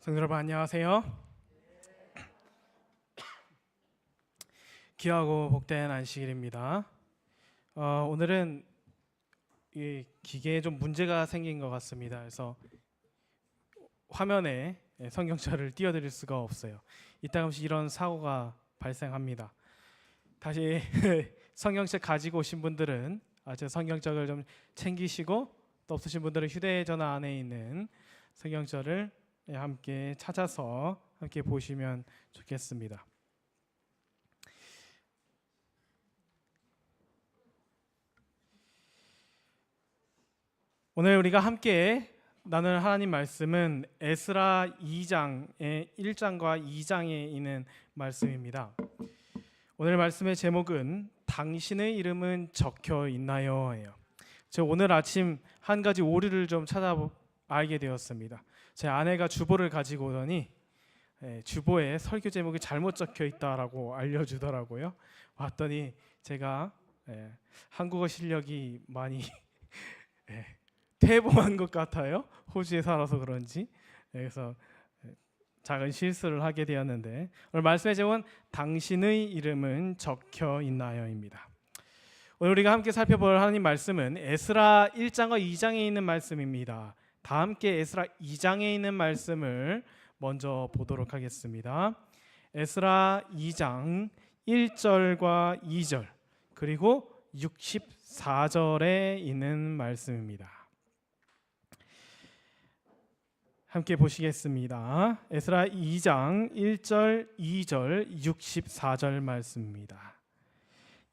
성도 여러분 안녕하세요. 귀하고 복된 안식일입니다. 오늘은 이 기계에 좀 문제가 생긴 것 같습니다. 그래서 화면에 성경책을 띄워드릴 수가 없어요. 이따금씩 이런 사고가 발생합니다. 다시 성경책 가지고 오신 분들은 제 성경책을 좀 챙기시고, 또 없으신 분들은 휴대전화 안에 있는 성경책을 함께 찾아서 함께 보시면 좋겠습니다. 오늘 우리가 함께 나눌 하나님 말씀은 에스라 2장의 1장과 2장에 있는 말씀입니다. 오늘 말씀의 제목은 당신의 이름은 적혀 있나요? 예요. 제가 오늘 아침 한 가지 오류를 좀 알게 되었습니다. 제 아내가 주보를 가지고 오더니 주보에 설교 제목이 잘못 적혀 있다라고 알려주더라고요. 왔더니 제가 한국어 실력이 많이 퇴보한 것 같아요. 호주에 살아서 그런지. 그래서 작은 실수를 하게 되었는데, 오늘 말씀의 제목은 당신의 이름은 적혀 있나요입니다. 오늘 우리가 함께 살펴볼 하나님 말씀은 에스라 1장과 2장에 있는 말씀입니다. 다 함께 에스라 2장에 있는 말씀을 먼저 보도록 하겠습니다. 에스라 2장 1절과 2절 그리고 64절에 있는 말씀입니다. 함께 보시겠습니다. 에스라 2장 1절, 2절, 64절 말씀입니다.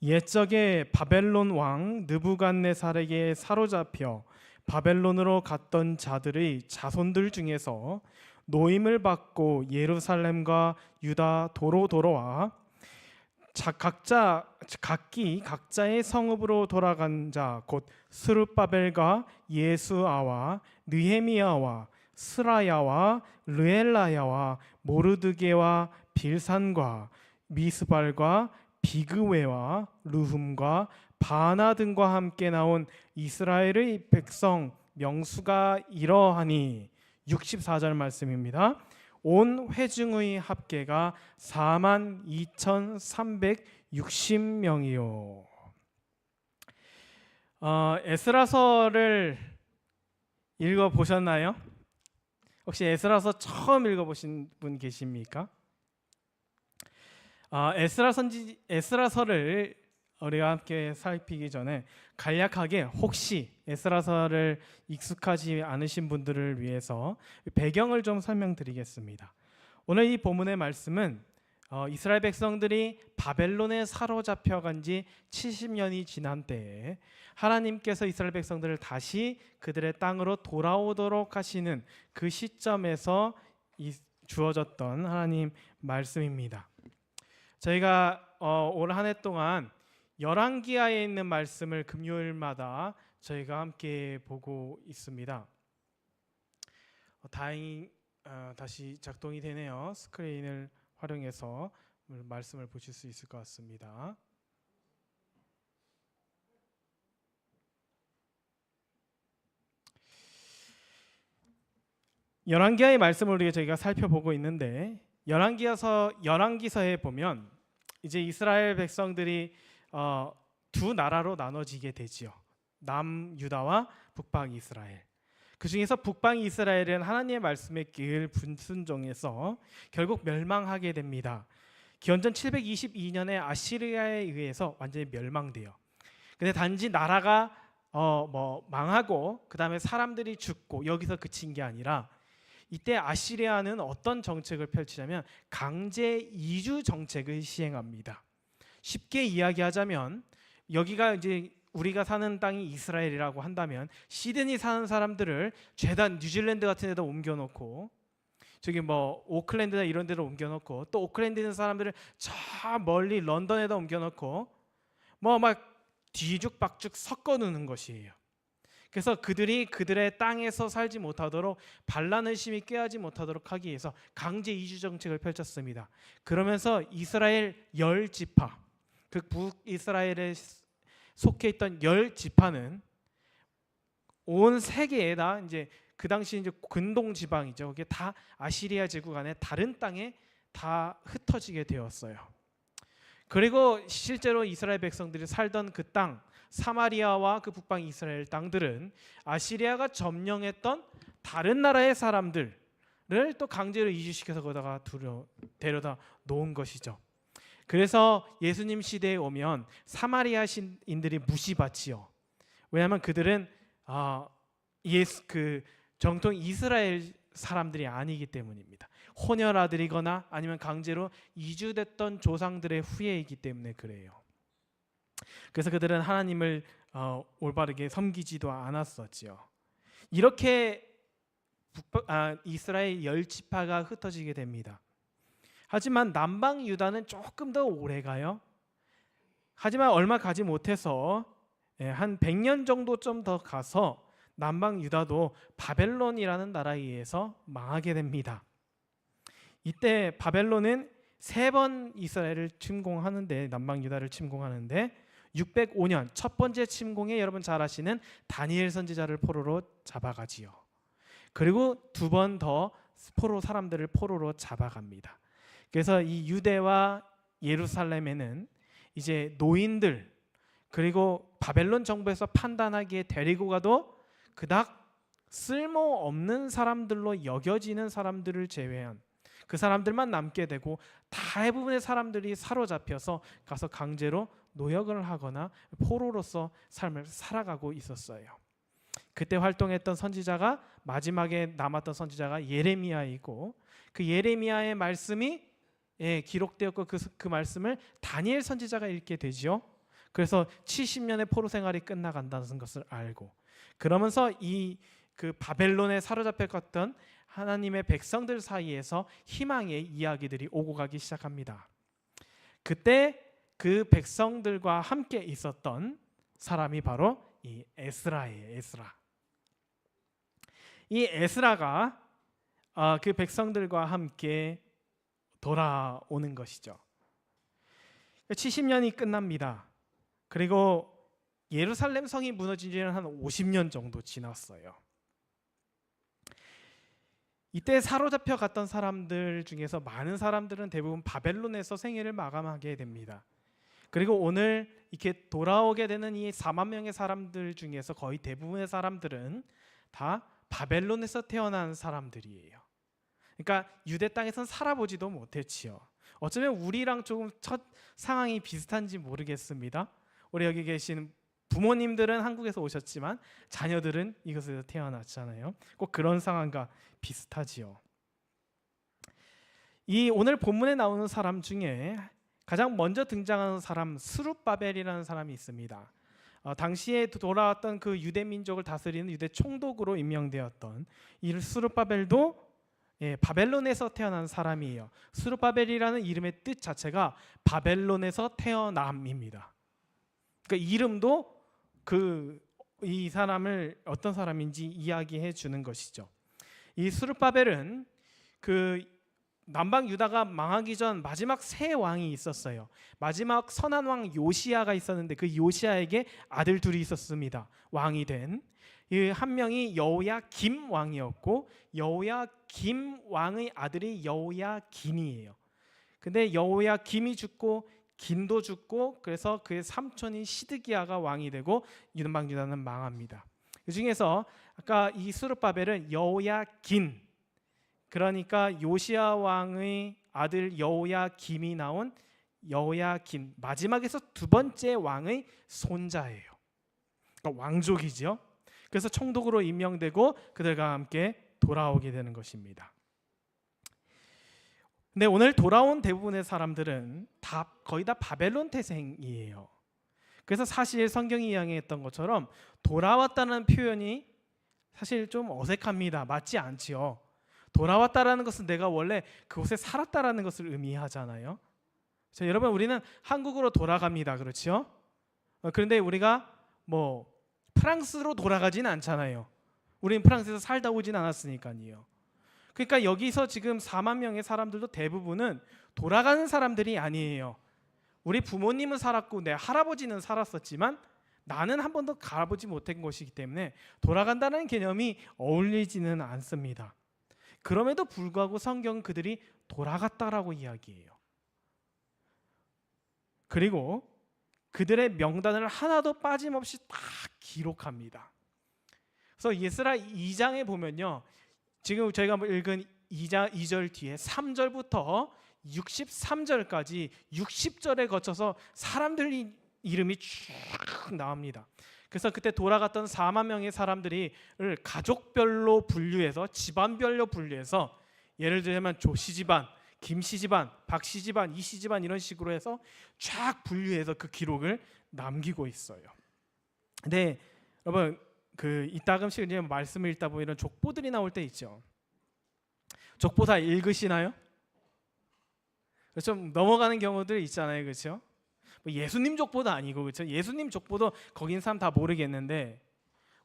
옛적에 바벨론 왕 느부갓네살에게 사로잡혀 바벨론으로 갔던 자들의 자손들 중에서 노임을 받고 예루살렘과 유다 도로 돌아와 각기 각자의 성읍으로 돌아간 자 곧 스룹바벨과 예수아와 느헤미야와 스라야와 르엘라야와 모르드게와 빌산과 미스발과 비그웨와 르훔과 바나 등과 함께 나온 이스라엘의 백성 명수가 이러하니, 64절 말씀입니다. 온 회중의 합계가 42,360명이요. 에스라서를 읽어보셨나요? 혹시 에스라서 처음 읽어보신 분 계십니까? 에스라서를 우리가 함께 살피기 전에 간략하게 혹시 에스라서를 익숙하지 않으신 분들을 위해서 배경을 좀 설명드리겠습니다. 오늘 이 본문의 말씀은 이스라엘 백성들이 바벨론에 사로잡혀간 지 70년이 지난 때에 하나님께서 이스라엘 백성들을 다시 그들의 땅으로 돌아오도록 하시는 그 시점에서 주어졌던 하나님 말씀입니다. 저희가 올 한 해 동안 열왕기하에 있는 말씀을 금요일마다 저희가 함께 보고 있습니다. 다행히 다시 작동이 되네요. 스크린을 활용해서 말씀을 보실 수 있을 것 같습니다. 열왕기하의 말씀을 저희가 살펴보고 있는데, 열왕기서에 보면 이제 이스라엘 백성들이 두 나라로 나눠지게 되지요. 남유다와 북방 이스라엘. 그 중에서 북방 이스라엘은 하나님의 말씀에 늘 불순종해서 결국 멸망하게 됩니다. 기원전 722년에 아시리아에 의해서 완전히 멸망돼요. 근데 단지 나라가 망하고 그 다음에 사람들이 죽고 여기서 그친 게 아니라, 이때 아시리아는 어떤 정책을 펼치냐면 강제 이주 정책을 시행합니다. 쉽게 이야기하자면, 여기가 이제 우리가 사는 땅이 이스라엘이라고 한다면 시드니 사는 사람들을 죄다 뉴질랜드 같은 데다 옮겨놓고, 저기 오클랜드나 이런 데로 옮겨놓고, 또 오클랜드 있는 사람들을 저 멀리 런던에다 옮겨놓고 막 뒤죽박죽 섞어놓는 것이에요. 그래서 그들이 그들의 땅에서 살지 못하도록, 반란을 심히 꾀하지 못하도록 하기 위해서 강제 이주 정책을 펼쳤습니다. 그러면서 이스라엘 10지파, 그 북이스라엘에 속해 있던 10지파는 온 세계에다 이제 그 당시 이제 근동 지방이죠. 그게 다 아시리아 제국 안에 다른 땅에 다 흩어지게 되었어요. 그리고 실제로 이스라엘 백성들이 살던 그 땅, 사마리아와 그 북방 이스라엘 땅들은 아시리아가 점령했던 다른 나라의 사람들을 또 강제로 이주시켜서 거기다가 데려다 놓은 것이죠. 그래서 예수님 시대에 오면 사마리아 신인들이 무시받지요. 왜냐하면 그들은 그 정통 이스라엘 사람들이 아니기 때문입니다. 혼혈 아들이거나 아니면 강제로 이주됐던 조상들의 후예이기 때문에 그래요. 그래서 그들은 하나님을 올바르게 섬기지도 않았었지요. 이렇게 이스라엘 10지파가 흩어지게 됩니다. 하지만 남방 유다는 조금 더 오래 가요. 하지만 얼마 가지 못해서 한 100년 정도 좀 더 가서 남방 유다도 바벨론이라는 나라에 의해서 망하게 됩니다. 이때 바벨론은 3번 이스라엘을 침공하는데, 남방 유다를 침공하는데 605년 첫 번째 침공에 여러분 잘 아시는 다니엘 선지자를 포로로 잡아가지요. 그리고 2번 더 사람들을 포로로 잡아갑니다. 그래서 이 유대와 예루살렘에는 이제 노인들, 그리고 바벨론 정부에서 판단하기에 데리고 가도 그닥 쓸모없는 사람들로 여겨지는 사람들을 제외한 그 사람들만 남게 되고, 대부분의 사람들이 사로잡혀서 가서 강제로 노역을 하거나 포로로서 삶을 살아가고 있었어요. 그때 활동했던 선지자가, 마지막에 남았던 선지자가 예레미야이고, 그 예레미야의 말씀이 기록되었고 그 말씀을 다니엘 선지자가 읽게 되죠. 그래서 70년의 포로 생활이 끝나간다는 것을 알고, 그러면서 그 바벨론에 사로잡혔던 하나님의 백성들 사이에서 희망의 이야기들이 오고 가기 시작합니다. 그때 그 백성들과 함께 있었던 사람이 바로 이 에스라예요. 이 에스라가 그 백성들과 함께 돌아오는 것이죠. 70년이 끝납니다. 그리고 예루살렘 성이 무너진 지는 한 50년 정도 지났어요. 이때 사로잡혀 갔던 사람들 중에서 많은 사람들은 대부분 바벨론에서 생애를 마감하게 됩니다. 그리고 오늘 이렇게 돌아오게 되는 이 4만 명의 사람들 중에서 거의 대부분의 사람들은 다 바벨론에서 태어난 사람들이에요. 그러니까 유대 땅에선 살아보지도 못했지요. 어쩌면 우리랑 조금 첫 상황이 비슷한지 모르겠습니다. 우리 여기 계신 부모님들은 한국에서 오셨지만 자녀들은 이곳에서 태어났잖아요. 꼭 그런 상황과 비슷하지요. 이 오늘 본문에 나오는 사람 중에 가장 먼저 등장하는 사람, 스룹바벨이라는 사람이 있습니다. 당시에 돌아왔던 그 유대 민족을 다스리는 유대 총독으로 임명되었던 이 스룹바벨도 바벨론에서 태어난 사람이에요. 스룹바벨이라는 이름의 뜻 자체가 바벨론에서 태어남입니다. 그러니까 이름도 이 사람을 어떤 사람인지 이야기해 주는 것이죠. 이 스룹바벨은 그 남방 유다가 망하기 전 마지막 세 왕이 있었어요. 마지막 선한 왕 요시야가 있었는데 그 요시야에게 아들 둘이 있었습니다. 왕이 된 한 명이 여호야김 왕이었고, 여호야김 왕의 아들이 여호야긴이에요. 근데 여호야김이 죽고 긴도 죽고, 그래서 그의 삼촌인 시드기야가 왕이 되고 남방 유다는 망합니다. 그 중에서 아까 이 스룹바벨은 여호야긴, 그러니까 요시야 왕의 아들 여호야김이 나온 여호야긴, 마지막에서 2번째 왕의 손자예요. 그러니까 왕족이죠. 그래서 총독으로 임명되고 그들과 함께 돌아오게 되는 것입니다. 근데 오늘 돌아온 대부분의 사람들은 거의 다 바벨론 태생이에요. 그래서 사실 성경이 이야기했던 것처럼 돌아왔다는 표현이 사실 좀 어색합니다. 맞지 않지요. 돌아왔다라는 것은 내가 원래 그곳에 살았다라는 것을 의미하잖아요. 자, 여러분, 우리는 한국으로 돌아갑니다. 그렇죠? 그런데 우리가 프랑스로 돌아가지는 않잖아요. 우리는 프랑스에서 살다 오진 않았으니까요. 그러니까 여기서 지금 4만 명의 사람들도 대부분은 돌아가는 사람들이 아니에요. 우리 부모님은 살았고 내 할아버지는 살았었지만 나는 한 번도 가보지 못한 곳이기 때문에 돌아간다는 개념이 어울리지는 않습니다. 그럼에도 불구하고 성경은 그들이 돌아갔다라고 이야기해요. 그리고 그들의 명단을 하나도 빠짐없이 다 기록합니다. 그래서 예스라 2장에 보면요, 지금 저희가 읽은 2절 뒤에 3절부터 63절까지 60절에 거쳐서 사람들 이름이 쭉 나옵니다. 그래서 그때 돌아갔던 4만 명의 사람들이 가족별로 분류해서, 집안별로 분류해서, 예를 들면 조씨 집안, 김씨 집안, 박씨 집안, 이씨 집안 이런 식으로 해서 쫙 분류해서 그 기록을 남기고 있어요. 근데 여러분, 이따금씩 이제 말씀을 읽다 보면 이런 족보들이 나올 때 있죠. 족보 다 읽으시나요? 좀 넘어가는 경우들 있잖아요, 그렇죠? 뭐 예수님 족보도 아니고, 그렇죠? 예수님 족보도 거기 있는 사람 다 모르겠는데,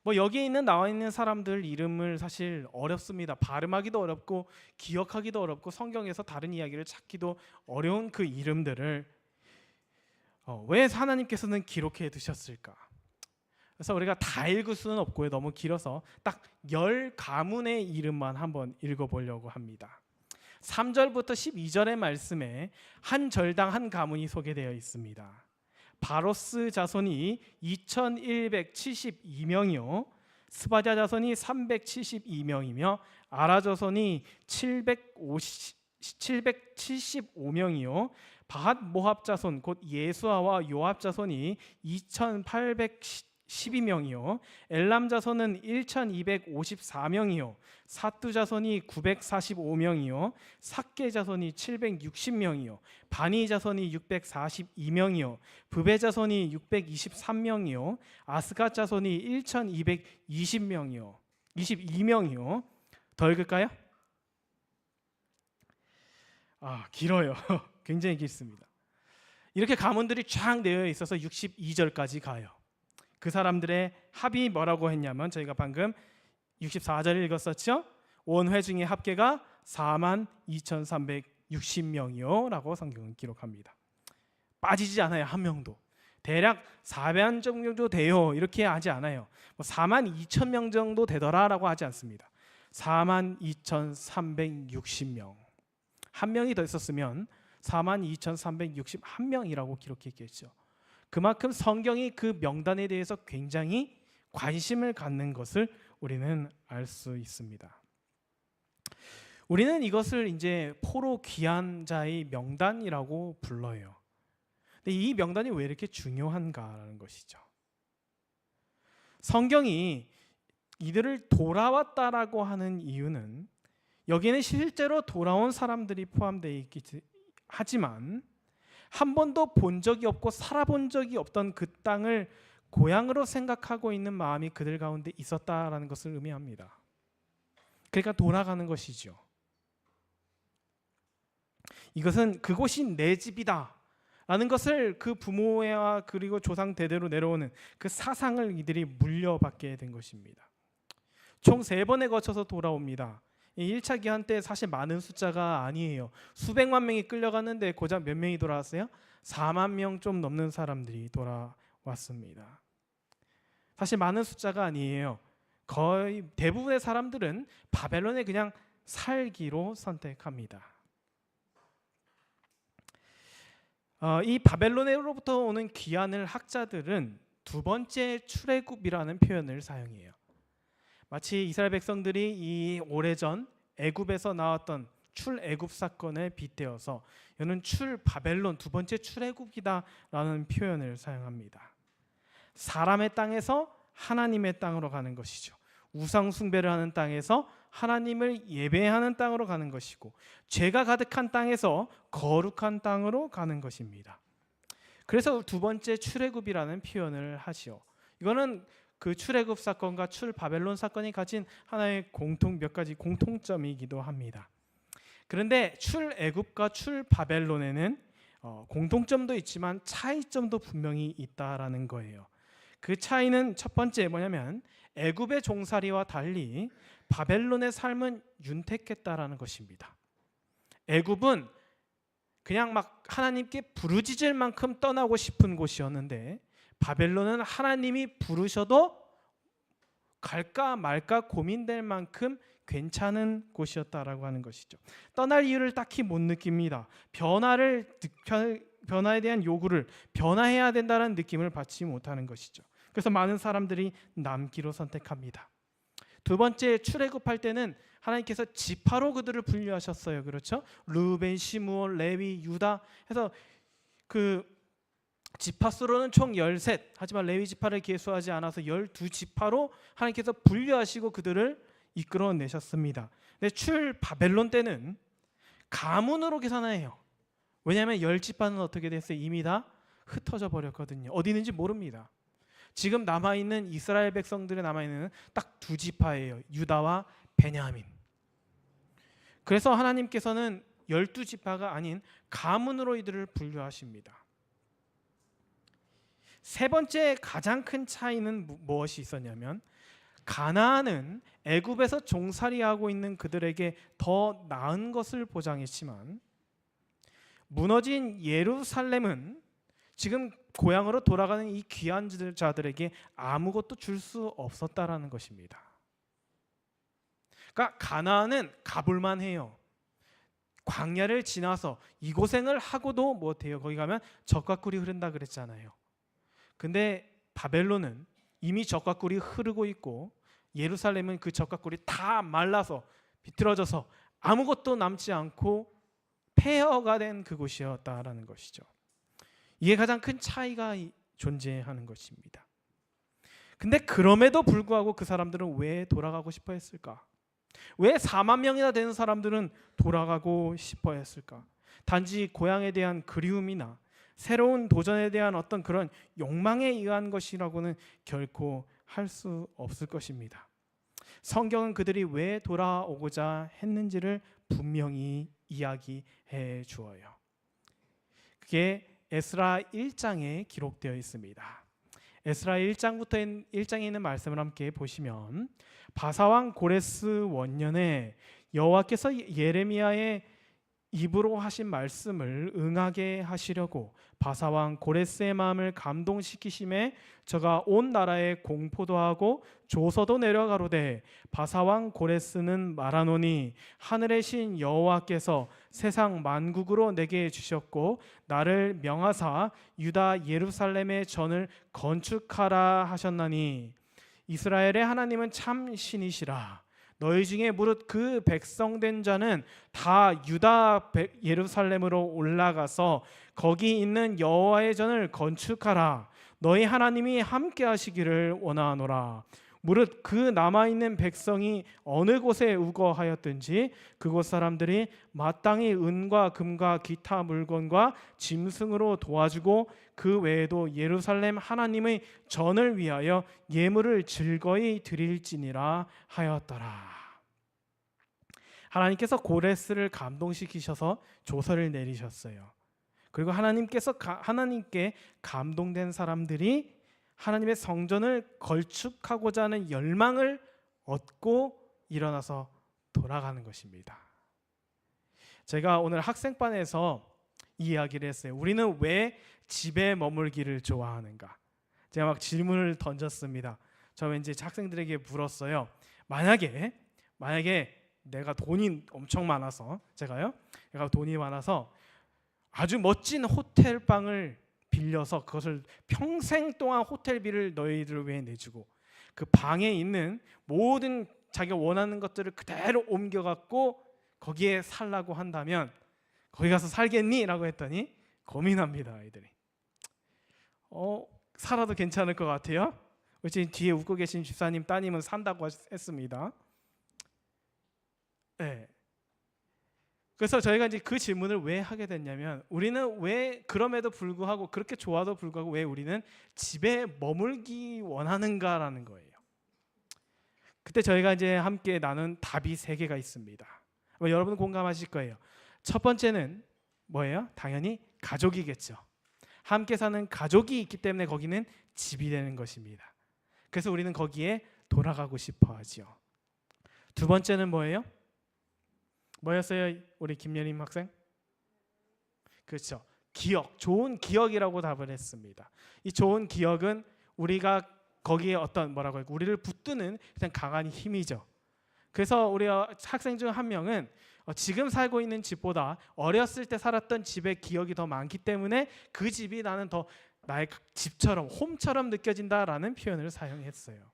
뭐 여기에 나와 있는 사람들 이름을 사실 어렵습니다. 발음하기도 어렵고 기억하기도 어렵고 성경에서 다른 이야기를 찾기도 어려운 그 이름들을 왜 하나님께서는 기록해 두셨을까? 그래서 우리가 다 읽을 수는 없고요, 너무 길어서 딱 10가문의 이름만 한번 읽어보려고 합니다. 3절부터 12절의 말씀에 한 절당 한 가문이 소개되어 있습니다. 바로스 자손이 2172명이요, 스바랴 자손이 372명이며 아라 자손이 775명이요, 바핫 모압 자손 곧 예수아와 요압 자손이 2812명이요, 엘람 자손은 1254명이요, 사뚜 자손이 945명이요, 삭게 자손이 760명이요, 바니 자손이 642명이요, 브베 자손이 623명이요, 아스가 자손이 1222명이요. 더 읽을까요? 길어요. 굉장히 길습니다. 이렇게 가문들이 쫙 되어 있어서 62절까지 가요. 그 사람들의 합이 뭐라고 했냐면, 저희가 방금 64절 읽었었죠? 온 회중의 합계가 42,360명이요 라고 성경은 기록합니다. 빠지지 않아요, 한 명도. 대략 4만 정도 돼요 이렇게 하지 않아요. 42,000명 정도 되더라라고 하지 않습니다. 42,360명. 한 명이 더 있었으면 42,361명이라고 기록했겠죠. 그만큼 성경이 그 명단에 대해서 굉장히 관심을 갖는 것을 우리는 알 수 있습니다. 우리는 이것을 이제 포로 귀한 자의 명단이라고 불러요. 근데 이 명단이 왜 이렇게 중요한가라는 것이죠. 성경이 이들을 돌아왔다라고 하는 이유는, 여기에는 실제로 돌아온 사람들이 포함되어 있기 하지만 한 번도 본 적이 없고 살아본 적이 없던 그 땅을 고향으로 생각하고 있는 마음이 그들 가운데 있었다라는 것을 의미합니다. 그러니까 돌아가는 것이죠. 이것은 그곳이 내 집이다 라는 것을 그 부모와 그리고 조상 대대로 내려오는 그 사상을 이들이 물려받게 된 것입니다. 총 3번에 거쳐서 돌아옵니다. 1차 기한 때 사실 많은 숫자가 아니에요. 수백만 명이 끌려갔는데 고작 몇 명이 돌아왔어요? 4만 명 좀 넘는 사람들이 돌아왔습니다. 사실 많은 숫자가 아니에요. 거의 대부분의 사람들은 바벨론에 그냥 살기로 선택합니다. 이 바벨론으로부터 오는 귀환을 학자들은 두 번째 출애굽이라는 표현을 사용해요. 마치 이스라엘 백성들이 이 오래전 애굽에서 나왔던 출애굽 사건에 빗대어서 이는 출바벨론, 두 번째 출애굽이다라는 표현을 사용합니다. 사람의 땅에서 하나님의 땅으로 가는 것이죠. 우상 숭배를 하는 땅에서 하나님을 예배하는 땅으로 가는 것이고, 죄가 가득한 땅에서 거룩한 땅으로 가는 것입니다. 그래서 두 번째 출애굽이라는 표현을 하시오. 이거는 그 출애굽 사건과 출바벨론 사건이 가진 하나의 몇 가지 공통점이기도 합니다. 그런데 출애굽과 출바벨론에는 공통점도 있지만 차이점도 분명히 있다라는 거예요. 그 차이는 첫 번째 뭐냐면, 애굽의 종살이와 달리 바벨론의 삶은 윤택했다라는 것입니다. 애굽은 그냥 막 하나님께 부르짖을 만큼 떠나고 싶은 곳이었는데, 바벨론은 하나님이 부르셔도 갈까 말까 고민될 만큼 괜찮은 곳이었다라고 하는 것이죠. 떠날 이유를 딱히 못 느낍니다. 변화에 대한 요구를 변화해야 된다는 느낌을 받지 못하는 것이죠. 그래서 많은 사람들이 남기로 선택합니다. 두 번째, 출애굽할 때는 하나님께서 지파로 그들을 분류하셨어요. 그렇죠? 르우벤, 시므온, 레위, 유다 해서 그 지파 수로는 총 13, 하지만 레위 지파를 계수하지 않아서 12지파로 하나님께서 분류하시고 그들을 이끌어내셨습니다. 근데 바벨론 때는 가문으로 계산해요. 왜냐하면 10지파는 어떻게 됐어요? 이미 다 흩어져 버렸거든요. 어디 있는지 모릅니다. 지금 남아있는 이스라엘 백성들이 남아있는 딱 2지파예요. 유다와 베냐민. 그래서 하나님께서는 12지파가 아닌 가문으로 이들을 분류하십니다. 세 번째 가장 큰 차이는 무엇이 있었냐면, 가나안은 애굽에서 종살이하고 있는 그들에게 더 나은 것을 보장했지만 무너진 예루살렘은 지금 고향으로 돌아가는 이 귀한 자들에게 아무것도 줄 수 없었다라는 것입니다. 그러니까 가나안은 가볼만 해요. 광야를 지나서 이 고생을 하고도 못해요. 거기 가면 젖과 꿀이 흐른다 그랬잖아요. 근데 바벨론은 이미 젖과 꿀이 흐르고 있고 예루살렘은 그 젖과 꿀이 다 말라서 비틀어져서 아무것도 남지 않고 폐허가 된 그곳이었다라는 것이죠. 이게 가장 큰 차이가 존재하는 것입니다. 근데 그럼에도 불구하고 그 사람들은 왜 돌아가고 싶어 했을까? 왜 4만 명이나 되는 사람들은 돌아가고 싶어 했을까? 단지 고향에 대한 그리움이나 새로운 도전에 대한 어떤 그런 욕망에 의한 것이라고는 결코 할 수 없을 것입니다. 성경은 그들이 왜 돌아오고자 했는지를 분명히 이야기해 주어요. 그게 에스라 1장에 기록되어 있습니다. 에스라 1장에 있는 말씀을 함께 보시면, 바사왕 고레스 원년에 여호와께서 예레미야의 입으로 하신 말씀을 응하게 하시려고 바사왕 고레스의 마음을 감동시키심에 저가 온 나라에 공포도 하고 조서도 내려가로되, 바사왕 고레스는 말하노니 하늘의 신 여호와께서 세상 만국으로 내게 주셨고 나를 명하사 유다 예루살렘의 전을 건축하라 하셨나니 이스라엘의 하나님은 참 신이시라. 너희 중에 무릇 그 백성된 자는 다 유다 예루살렘으로 올라가서 거기 있는 여호와의 전을 건축하라. 너희 하나님이 함께 하시기를 원하노라. 무릇 그 남아있는 백성이 어느 곳에 우거하였든지 그곳 사람들이 마땅히 은과 금과 기타 물건과 짐승으로 도와주고 그 외에도 예루살렘 하나님의 전을 위하여 예물을 즐거이 드릴지니라 하였더라. 하나님께서 고레스를 감동시키셔서 조서를 내리셨어요. 그리고 하나님께 감동된 사람들이 하나님의 성전을 건축하고자 하는 열망을 얻고 일어나서 돌아가는 것입니다. 제가 오늘 학생반에서 이 이야기를 했어요. 우리는 왜 집에 머물기를 좋아하는가? 제가 막 질문을 던졌습니다. 저 왠지 학생들에게 물었어요. 만약에 내가 돈이 엄청 많아서 내가 돈이 많아서 아주 멋진 호텔방을 빌려서 그것을 평생 동안 호텔비를 너희들을 위해 내주고 그 방에 있는 모든 자기가 원하는 것들을 그대로 옮겨갖고 거기에 살라고 한다면 거기 가서 살겠니? 라고 했더니 고민합니다. 아이들이. 살아도 괜찮을 것 같아요. 지금 뒤에 웃고 계신 집사님 따님은 산다고 했습니다. 네. 그래서 저희가 이제 그 질문을 왜 하게 됐냐면, 우리는 왜 그럼에도 불구하고 그렇게 좋아도 불구하고 왜 우리는 집에 머물기 원하는가라는 거예요. 그때 저희가 이제 함께 나눈 답이 3개가 있습니다. 여러분 공감하실 거예요. 첫 번째는 뭐예요? 당연히 가족이겠죠. 함께 사는 가족이 있기 때문에 거기는 집이 되는 것입니다. 그래서 우리는 거기에 돌아가고 싶어 하죠. 두 번째는 뭐예요? 뭐였어요? 우리 김예림 학생? 그렇죠. 기억, 좋은 기억이라고 답을 했습니다. 이 좋은 기억은 우리가 거기에 어떤 뭐라고 할까, 우리를 붙드는 그냥 강한 힘이죠. 그래서 우리 학생 중 한 명은 지금 살고 있는 집보다 어렸을 때 살았던 집의 기억이 더 많기 때문에 그 집이 나는 더 나의 집처럼, 홈처럼 느껴진다라는 표현을 사용했어요.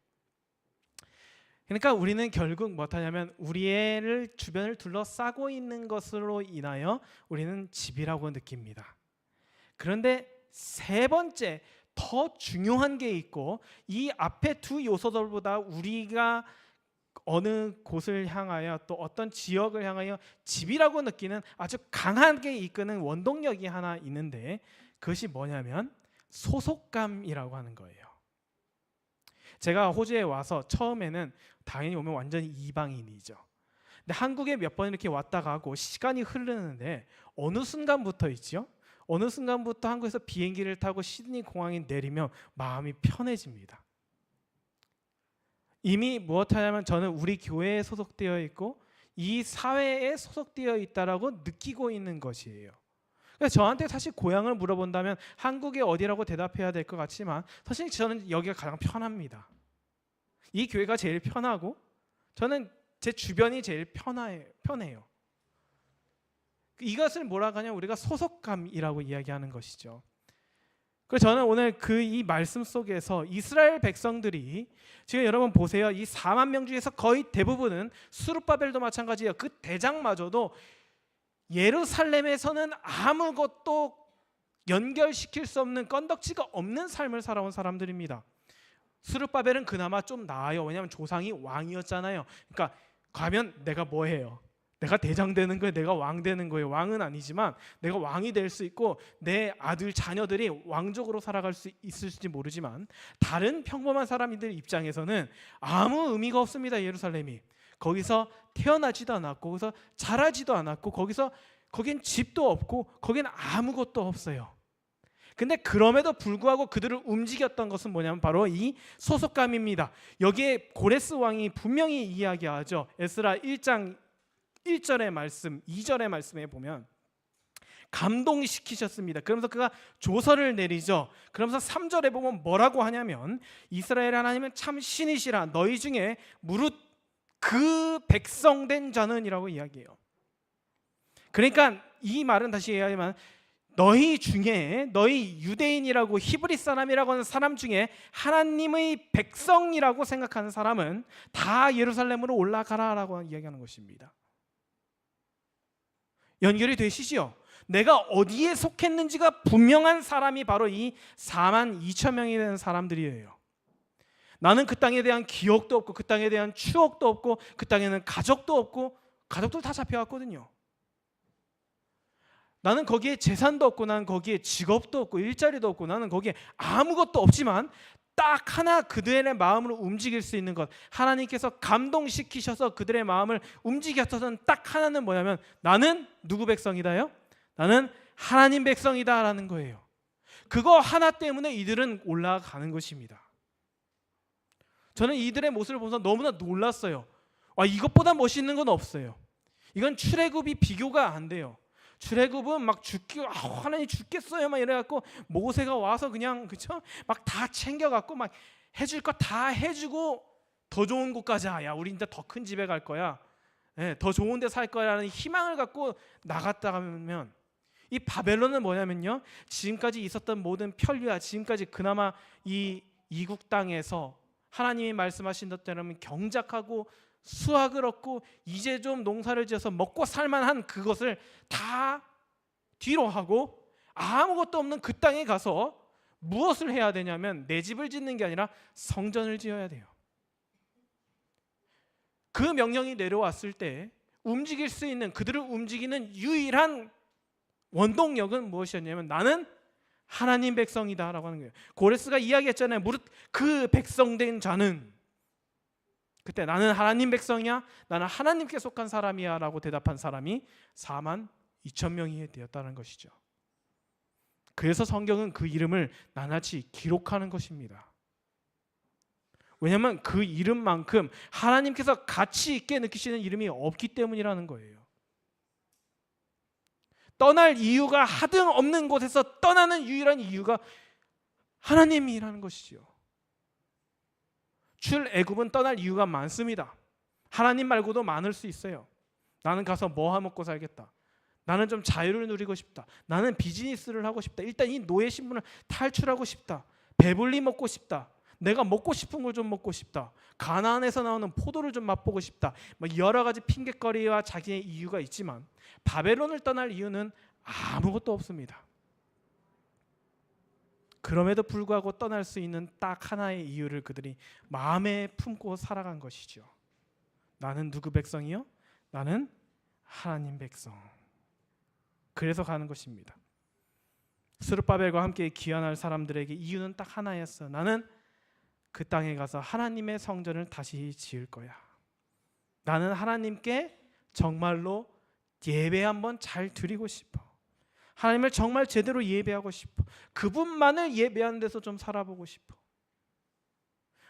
그러니까 우리는 결국 뭐하냐면 우리의 주변을 둘러싸고 있는 것으로 인하여 우리는 집이라고 느낍니다. 그런데 세 번째 더 중요한 게 있고, 이 앞에 두 요소들보다 우리가 어느 곳을 향하여 또 어떤 지역을 향하여 집이라고 느끼는 아주 강하게 이끄는 원동력이 하나 있는데, 그것이 뭐냐면 소속감이라고 하는 거예요. 제가 호주에 와서 처음에는 당연히 오면 완전히 이방인이죠. 근데 한국에 몇 번 이렇게 왔다 가고 시간이 흐르는데 어느 순간부터 있죠? 어느 순간부터 한국에서 비행기를 타고 시드니 공항에 내리면 마음이 편해집니다. 이미 무엇하냐면 저는 우리 교회에 소속되어 있고 이 사회에 소속되어 있다라고 느끼고 있는 것이에요. 그래서 저한테 사실 고향을 물어본다면 한국이 어디라고 대답해야 될 것 같지만 사실 저는 여기가 가장 편합니다. 이 교회가 제일 편하고 저는 제 주변이 제일 편해요. 이것을 뭐라고 하냐면 우리가 소속감이라고 이야기하는 것이죠. 그래서 저는 오늘 이 말씀 속에서 이스라엘 백성들이 지금 여러분 보세요. 이 4만 명 중에서 거의 대부분은 스룹바벨도 마찬가지예요. 그 대장마저도 예루살렘에서는 아무것도 연결시킬 수 없는, 건덕지가 없는 삶을 살아온 사람들입니다. 스룹바벨은 그나마 좀 나아요. 왜냐하면 조상이 왕이었잖아요. 그러니까 가면 내가 뭐 해요? 내가 대장 되는 거예요? 내가 왕 되는 거예요? 왕은 아니지만 내가 왕이 될 수 있고 내 아들 자녀들이 왕족으로 살아갈 수 있을지 모르지만 다른 평범한 사람들 입장에서는 아무 의미가 없습니다. 예루살렘이 거기서 태어나지도 않았고 거기서 자라지도 않았고 거긴 집도 없고 거긴 아무것도 없어요. 근데 그럼에도 불구하고 그들을 움직였던 것은 뭐냐면 바로 이 소속감입니다. 여기에 고레스 왕이 분명히 이야기하죠. 에스라 1장 1절의 말씀, 2절의 말씀에 보면 감동시키셨습니다. 그러면서 그가 조서를 내리죠. 그러면서 3절에 보면 뭐라고 하냐면 이스라엘 하나님은 참 신이시라, 너희 중에 무릇 그 백성된 자는 이라고 이야기해요. 그러니까 이 말은 다시 이야기하면 너희 중에, 너희 유대인이라고 히브리 사람이라고 하는 사람 중에 하나님의 백성이라고 생각하는 사람은 다 예루살렘으로 올라가라라고 이야기하는 것입니다. 연결이 되시죠? 내가 어디에 속했는지가 분명한 사람이 바로 이 4만 2천 명이 되는 사람들이에요. 나는 그 땅에 대한 기억도 없고 그 땅에 대한 추억도 없고 그 땅에는 가족도 없고, 가족들 다 잡혀갔거든요. 나는 거기에 재산도 없고 나는 거기에 직업도 없고 일자리도 없고 나는 거기에 아무것도 없지만 딱 하나 그들의 마음을 움직일 수 있는 것, 하나님께서 감동시키셔서 그들의 마음을 움직였던 딱 하나는 뭐냐면 나는 누구 백성이다요? 나는 하나님 백성이다라는 거예요. 그거 하나 때문에 이들은 올라가는 것입니다. 저는 이들의 모습을 보면서 너무나 놀랐어요. 이것보다 멋있는 건 없어요. 이건 출애굽이 비교가 안 돼요. 출애굽은 막 하나님 죽겠어요 막 이래갖고 모세가 와서 그냥 그쵸 막 다 챙겨갖고 막 해줄 거 다 해주고 더 좋은 곳 가자. 야 우리 이제 더 큰 집에 갈 거야. 더 좋은 데 살 거야라는 희망을 갖고 나갔다 면 이 바벨론은 뭐냐면요, 지금까지 있었던 모든 편리와 지금까지 그나마 이 이국 땅에서 하나님이 말씀하신 것처럼 경작하고 수확을 얻고 이제 좀 농사를 지어서 먹고 살만한 그것을 다 뒤로 하고 아무것도 없는 그 땅에 가서 무엇을 해야 되냐면 내 집을 짓는 게 아니라 성전을 지어야 돼요. 그 명령이 내려왔을 때 움직일 수 있는, 그들을 움직이는 유일한 원동력은 무엇이었냐면 나는 하나님 백성이다라고 하는 거예요. 고레스가 이야기했잖아요. 무릇 그 백성된 자는, 그때 나는 하나님 백성이야, 나는 하나님께 속한 사람이야 라고 대답한 사람이 4만 2천 명이 되었다는 것이죠. 그래서 성경은 그 이름을 나날이 기록하는 것입니다. 왜냐하면 그 이름만큼 하나님께서 가치 있게 느끼시는 이름이 없기 때문이라는 거예요. 떠날 이유가 하등 없는 곳에서 떠나는 유일한 이유가 하나님이라는 것이죠. 출애굽은 떠날 이유가 많습니다. 하나님 말고도 많을 수 있어요. 나는 가서 뭐 먹고 살겠다. 나는 좀 자유를 누리고 싶다. 나는 비즈니스를 하고 싶다. 일단 이 노예 신분을 탈출하고 싶다. 배불리 먹고 싶다. 내가 먹고 싶은 걸 좀 먹고 싶다. 가나안에서 나오는 포도를 좀 맛보고 싶다. 여러 가지 핑계거리와 자기의 이유가 있지만 바벨론을 떠날 이유는 아무것도 없습니다. 그럼에도 불구하고 떠날 수 있는 딱 하나의 이유를 그들이 마음에 품고 살아간 것이죠. 나는 누구 백성이요? 나는 하나님 백성. 그래서 가는 것입니다. 스룹바벨과 함께 귀환할 사람들에게 이유는 딱 하나였어. 나는 그 땅에 가서 하나님의 성전을 다시 지을 거야. 나는 하나님께 정말로 예배 한번 잘 드리고 싶어. 하나님을 정말 제대로 예배하고 싶어. 그분만을 예배하는 데서 좀 살아보고 싶어.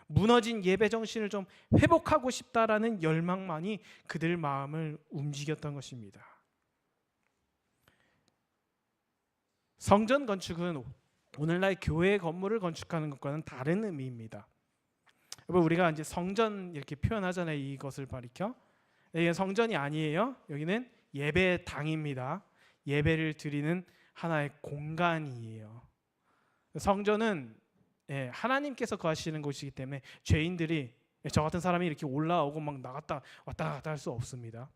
무너진 예배 정신을 좀 회복하고 싶다라는 열망만이 그들 마음을 움직였던 것입니다. 성전 건축은 오늘날 교회 건물을 건축하는 것과는 다른 의미입니다. 여러분, 우리가 이제 성전 이렇게 표현하잖아요. 이것을 가리켜. 이게 성전이 아니에요. 여기는 예배당입니다. 예배를 드리는 하나의 공간이에요. 성전은 하나님께서 거하시는 곳이기 때문에 죄인들이, 저 같은 사람이 이렇게 올라오고 막 나갔다 왔다 갔다 할 수 없습니다.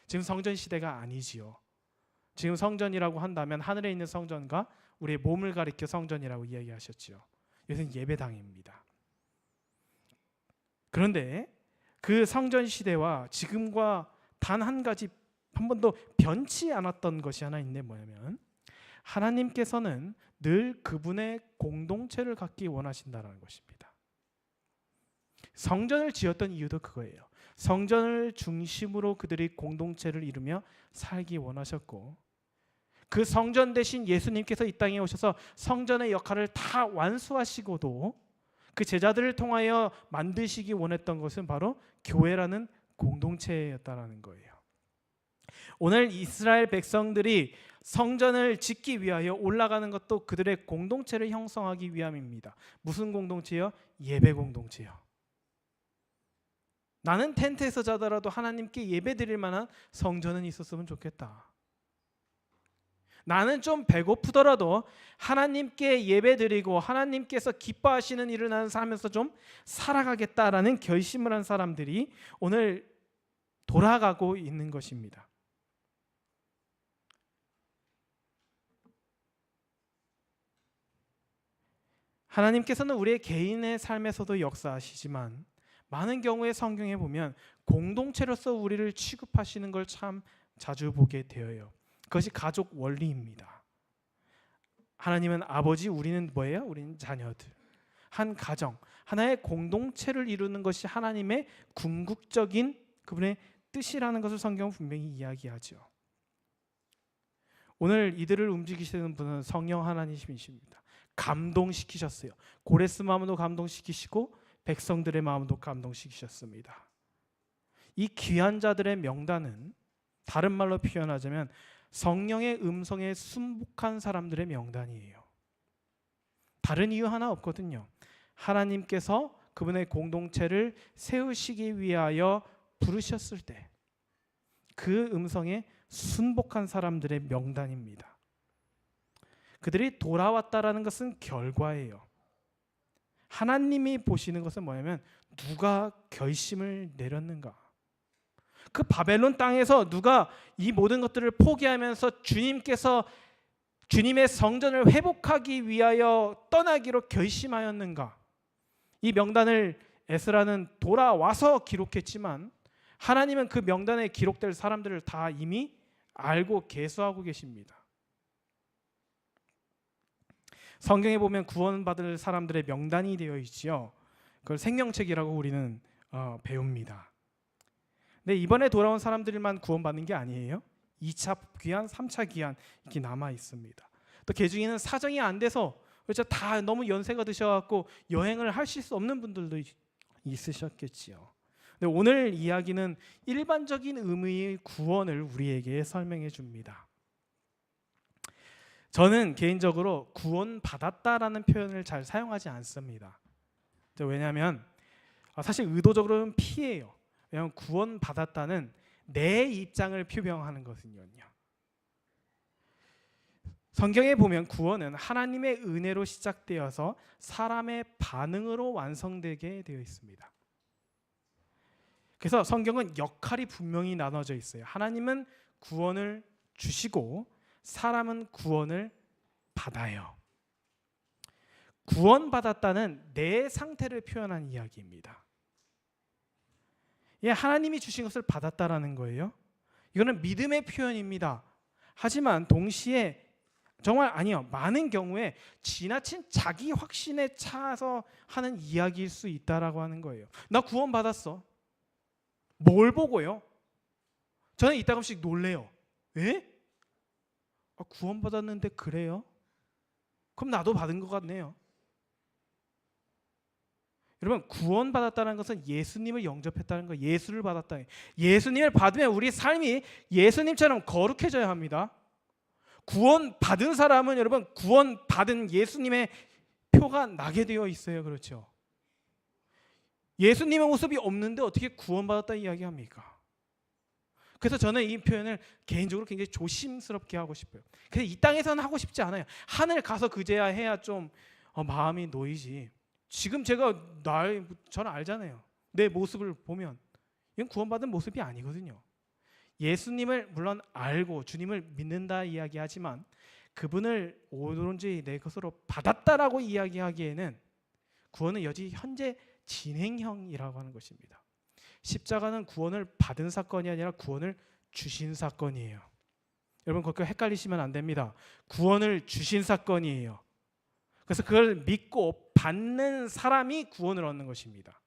지금 성전 시대가 아니지요. 지금 성전이라고 한다면 하늘에 있는 성전과 우리의 몸을 가리켜 성전이라고 이야기하셨죠. 이것은 예배당입니다. 그런데 그 성전 시대와 지금과 단 한 가지 한 번도 변치 않았던 것이 하나 있는데 뭐냐면 하나님께서는 늘 그분의 공동체를 갖기 원하신다는 것입니다. 성전을 지었던 이유도 그거예요. 성전을 중심으로 그들이 공동체를 이루며 살기 원하셨고, 그 성전 대신 예수님께서 이 땅에 오셔서 성전의 역할을 다 완수하시고도 그 제자들을 통하여 만드시기 원했던 것은 바로 교회라는 공동체였다라는 거예요. 오늘 이스라엘 백성들이 성전을 짓기 위하여 올라가는 것도 그들의 공동체를 형성하기 위함입니다. 무슨 공동체요? 예배 공동체요. 나는 텐트에서 자더라도 하나님께 예배 드릴 만한 성전은 있었으면 좋겠다. 나는 좀 배고프더라도 하나님께 예배드리고 하나님께서 기뻐하시는 일을 나는 하면서 좀 살아가겠다라는 결심을 한 사람들이 오늘 돌아가고 있는 것입니다. 하나님께서는 우리의 개인의 삶에서도 역사하시지만 많은 경우에 성경에 보면 공동체로서 우리를 취급하시는 걸 참 자주 보게 되어요. 그것이 가족 원리입니다. 하나님은 아버지, 우리는 뭐예요? 우리는 자녀들. 한 가정, 하나의 공동체를 이루는 것이 하나님의 궁극적인 그분의 뜻이라는 것을 성경은 분명히 이야기하죠. 오늘 이들을 움직이시는 분은 성령 하나님이십니다. 감동시키셨어요. 고레스 마음도 감동시키시고 백성들의 마음도 감동시키셨습니다. 이 귀한 자들의 명단은 다른 말로 표현하자면 성령의 음성에 순복한 사람들의 명단이에요. 다른 이유 하나 없거든요. 하나님께서 그분의 공동체를 세우시기 위하여 부르셨을 때 그 음성에 순복한 사람들의 명단입니다. 그들이 돌아왔다라는 것은 결과예요. 하나님이 보시는 것은 뭐냐면 누가 결심을 내렸는가. 그 바벨론 땅에서 누가 이 모든 것들을 포기하면서 주님께서 주님의 성전을 회복하기 위하여 떠나기로 결심하였는가. 이 명단을 에스라는 돌아와서 기록했지만 하나님은 그 명단에 기록될 사람들을 다 이미 알고 계수하고 계십니다. 성경에 보면 구원받을 사람들의 명단이 되어 있지요. 그걸 생명책이라고 우리는 배웁니다. 근데 이번에 돌아온 사람들만 구원받는 게 아니에요. 2차 귀환, 3차 귀환 이렇게 남아 있습니다. 또 그 중에는 사정이 안 돼서 그렇죠, 다 너무 연세가 드셔갖고 여행을 하실 수 없는 분들도 있으셨겠지요. 근데 오늘 이야기는 일반적인 의미의 구원을 우리에게 설명해 줍니다. 저는 개인적으로 구원받았다라는 표현을 잘 사용하지 않습니다. 왜냐하면 사실 의도적으로는 피해요. 왜냐하면 구원받았다는 내 입장을 표명하는 거거든요. 성경에 보면 구원은 하나님의 은혜로 시작되어서 사람의 반응으로 완성되게 되어 있습니다. 그래서 성경은 역할이 분명히 나눠져 있어요. 하나님은 구원을 주시고 사람은 구원을 받아요. 구원받았다는 내 상태를 표현한 이야기입니다. 하나님이 주신 것을 받았다라는 거예요. 이거는 믿음의 표현입니다. 하지만 동시에 정말 많은 경우에 지나친 자기 확신에 차서 하는 이야기일 수 있다라고 하는 거예요. 나 구원받았어. 뭘 보고요? 저는 이따금씩 놀래요. 왜? 구원받았는데 그래요? 그럼 나도 받은 것 같네요. 여러분, 구원받았다는 것은 예수님을 영접했다는 거예요. 예수를 받았다. 예수님을 받으면 우리 삶이 예수님처럼 거룩해져야 합니다. 구원받은 사람은 여러분 구원받은 예수님의 표가 나게 되어 있어요. 그렇죠? 예수님의 모습이 없는데 어떻게 구원받았다 이야기합니까? 그래서 저는 이 표현을 개인적으로 굉장히 조심스럽게 하고 싶어요. 근데 이 땅에서는 하고 싶지 않아요. 하늘 가서 그제야 해야 좀 마음이 놓이지. 지금 저는 알잖아요. 내 모습을 보면 이건 구원받은 모습이 아니거든요. 예수님을 물론 알고 주님을 믿는다 이야기하지만 그분을 온전히 내 것으로 받았다라고 이야기하기에는 구원은 여전히 현재 진행형이라고 하는 것입니다. 십자가는 구원을 받은 사건이 아니라 구원을 주신 사건이에요. 여러분 그렇게 헷갈리시면 안 됩니다. 구원을 주신 사건이에요. 그래서 그걸 믿고 받는 사람이 구원을 얻는 것입니다.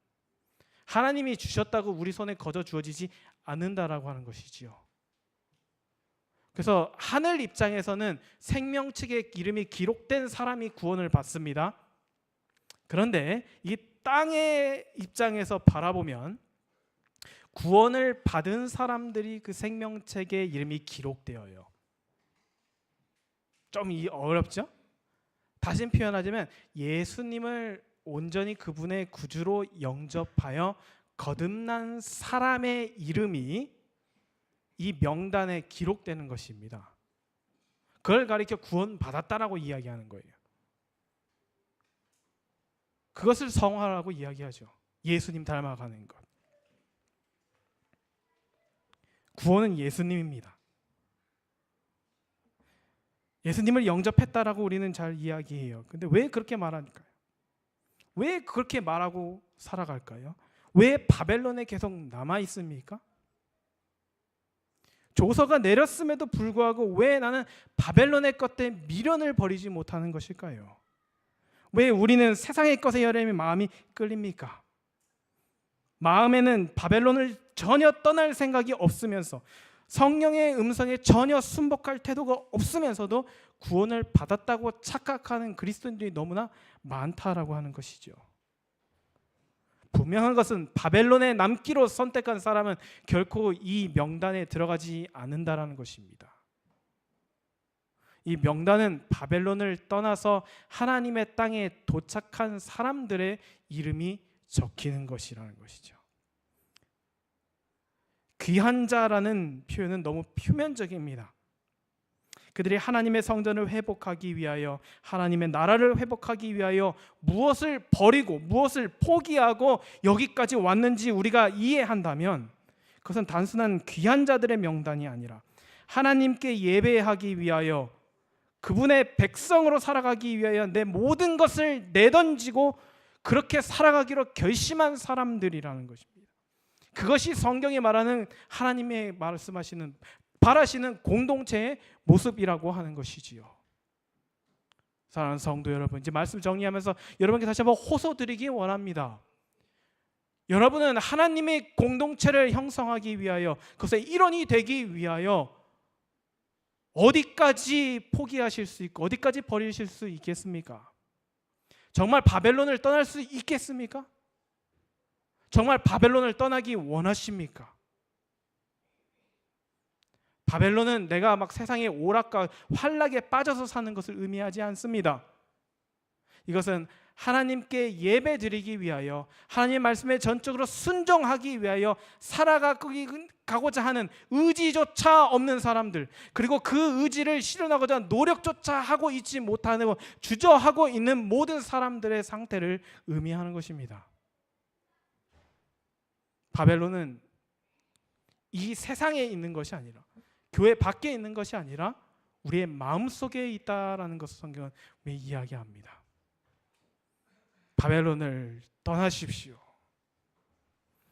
하나님이 주셨다고 우리 손에 거저 주어지지 않는다라고 하는 것이지요. 그래서 하늘 입장에서는 생명책의 이름이 기록된 사람이 구원을 받습니다. 그런데 이 땅의 입장에서 바라보면 구원을 받은 사람들이 그 생명책의 이름이 기록되어요. 좀 어렵죠? 다시 표현하자면 예수님을 온전히 그분의 구주로 영접하여 거듭난 사람의 이름이 이 명단에 기록되는 것입니다. 그걸 가리켜 구원받았다라고 이야기하는 거예요. 그것을 성화라고 이야기하죠. 예수님 닮아가는 것. 구원은 예수님입니다. 예수님을 영접했다라고 우리는 잘 이야기해요. 근데 왜 그렇게 말하니까요? 왜 그렇게 말하고 살아갈까요? 왜 바벨론에 계속 남아 있습니까? 조서가 내렸음에도 불구하고 왜 나는 바벨론의 것 때문에 미련을 버리지 못하는 것일까요? 왜 우리는 세상의 것에 여름에 마음이 끌립니까? 마음에는 바벨론을 전혀 떠날 생각이 없으면서 성령의 음성에 전혀 순복할 태도가 없으면서도 구원을 받았다고 착각하는 그리스도인들이 너무나 많다라고 하는 것이죠. 분명한 것은 바벨론에 남기로 선택한 사람은 결코 이 명단에 들어가지 않는다라는 것입니다. 이 명단은 바벨론을 떠나서 하나님의 땅에 도착한 사람들의 이름이 적히는 것이라는 것이죠. 귀한 자라는 표현은 너무 표면적입니다. 그들이 하나님의 성전을 회복하기 위하여 하나님의 나라를 회복하기 위하여 무엇을 버리고 무엇을 포기하고 여기까지 왔는지 우리가 이해한다면 그것은 단순한 귀한 자들의 명단이 아니라 하나님께 예배하기 위하여 그분의 백성으로 살아가기 위하여 내 모든 것을 내던지고 그렇게 살아가기로 결심한 사람들이라는 것입니다. 그것이 성경이 말하는 하나님의 말씀하시는 바라시는 공동체의 모습이라고 하는 것이지요. 사랑하는 성도 여러분, 이제 말씀 정리하면서 여러분께 다시 한번 호소드리기 원합니다. 여러분은 하나님의 공동체를 형성하기 위하여 그것의 일원이 되기 위하여 어디까지 포기하실 수 있고 어디까지 버리실 수 있겠습니까? 정말 바벨론을 떠날 수 있겠습니까? 정말 바벨론을 떠나기 원하십니까? 바벨론은 내가 막 세상의 오락과 환락에 빠져서 사는 것을 의미하지 않습니다. 이것은 하나님께 예배드리기 위하여 하나님의 말씀에 전적으로 순종하기 위하여 살아가고자 하는 의지조차 없는 사람들, 그리고 그 의지를 실현하고자 노력조차 하고 있지 못하는 주저하고 있는 모든 사람들의 상태를 의미하는 것입니다. 바벨론은 이 세상에 있는 것이 아니라, 교회 밖에 있는 것이 아니라 우리의 마음속에 있다라는 것을 성경은 이야기합니다. 바벨론을 떠나십시오.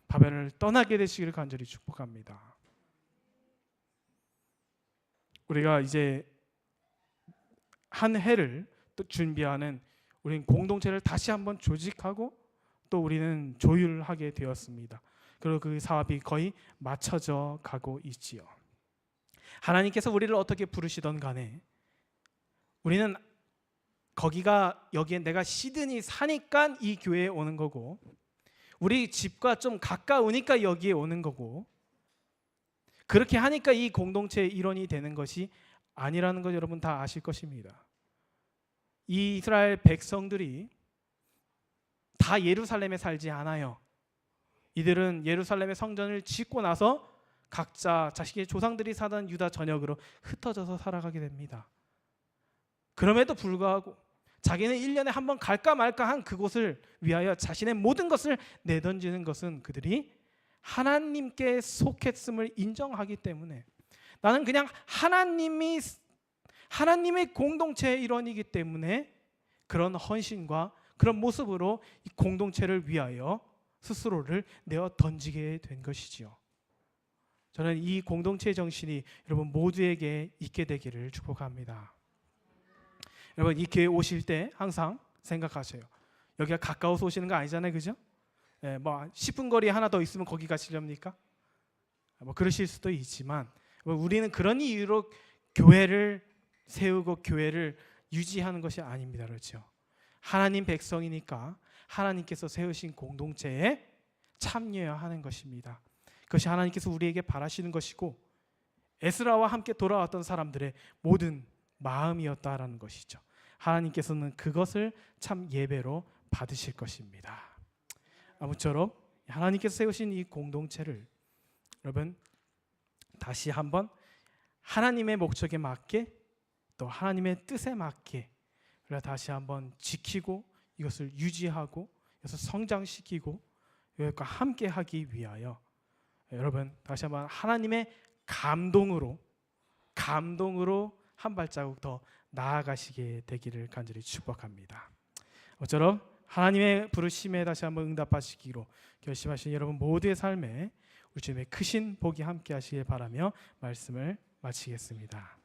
바벨론을 떠나게 되시기를 간절히 축복합니다. 우리가 이제 한 해를 또 준비하는, 우리는 공동체를 다시 한번 조직하고 또 우리는 조율하게 되었습니다. 그리고 그 사업이 거의 맞춰져 가고 있지요. 하나님께서 우리를 어떻게 부르시던 간에 우리는 여기에 내가 시드니 사니까 이 교회에 오는 거고, 우리 집과 좀 가까우니까 여기에 오는 거고, 그렇게 하니까 이 공동체의 일원이 되는 것이 아니라는 것 여러분 다 아실 것입니다. 이 이스라엘 백성들이 다 예루살렘에 살지 않아요. 이들은 예루살렘의 성전을 짓고 나서 각자 자식의 조상들이 사던 유다 전역으로 흩어져서 살아가게 됩니다. 그럼에도 불구하고 자기는 1년에 한 번 갈까 말까 한 그곳을 위하여 자신의 모든 것을 내던지는 것은 그들이 하나님께 속했음을 인정하기 때문에, 나는 그냥 하나님의 공동체의 일원이기 때문에 그런 헌신과 그런 모습으로 이 공동체를 위하여 스스로를 내어 던지게 된 것이지요. 저는 이 공동체의 정신이 여러분 모두에게 있게 되기를 축복합니다. 여러분 이 교회 오실 때 항상 생각하세요. 여기가 가까워서 오시는 거 아니잖아요, 그죠? 뭐 10분 거리 하나 더 있으면 거기 가시렵니까? 뭐 그러실 수도 있지만 우리는 그런 이유로 교회를 세우고 교회를 유지하는 것이 아닙니다, 그렇죠? 하나님 백성이니까 하나님께서 세우신 공동체에 참여해야 하는 것입니다. 그것이 하나님께서 우리에게 바라시는 것이고 에스라와 함께 돌아왔던 사람들의 모든 마음이었다라는 것이죠. 하나님께서는 그것을 참 예배로 받으실 것입니다. 아무쪼록 하나님께서 세우신 이 공동체를 여러분 다시 한번 하나님의 목적에 맞게 또 하나님의 뜻에 맞게 다시 한번 지키고 이것을 유지하고 이것을 성장시키고 이것과 함께 하기 위하여 여러분 다시 한번 하나님의 감동으로 한 발자국 더 나아가시게 되기를 간절히 축복합니다. 모쪼록 하나님의 부르심에 다시 한번 응답하시기로 결심하신 여러분 모두의 삶에 우리 주님의 크신 복이 함께 하시길 바라며 말씀을 마치겠습니다.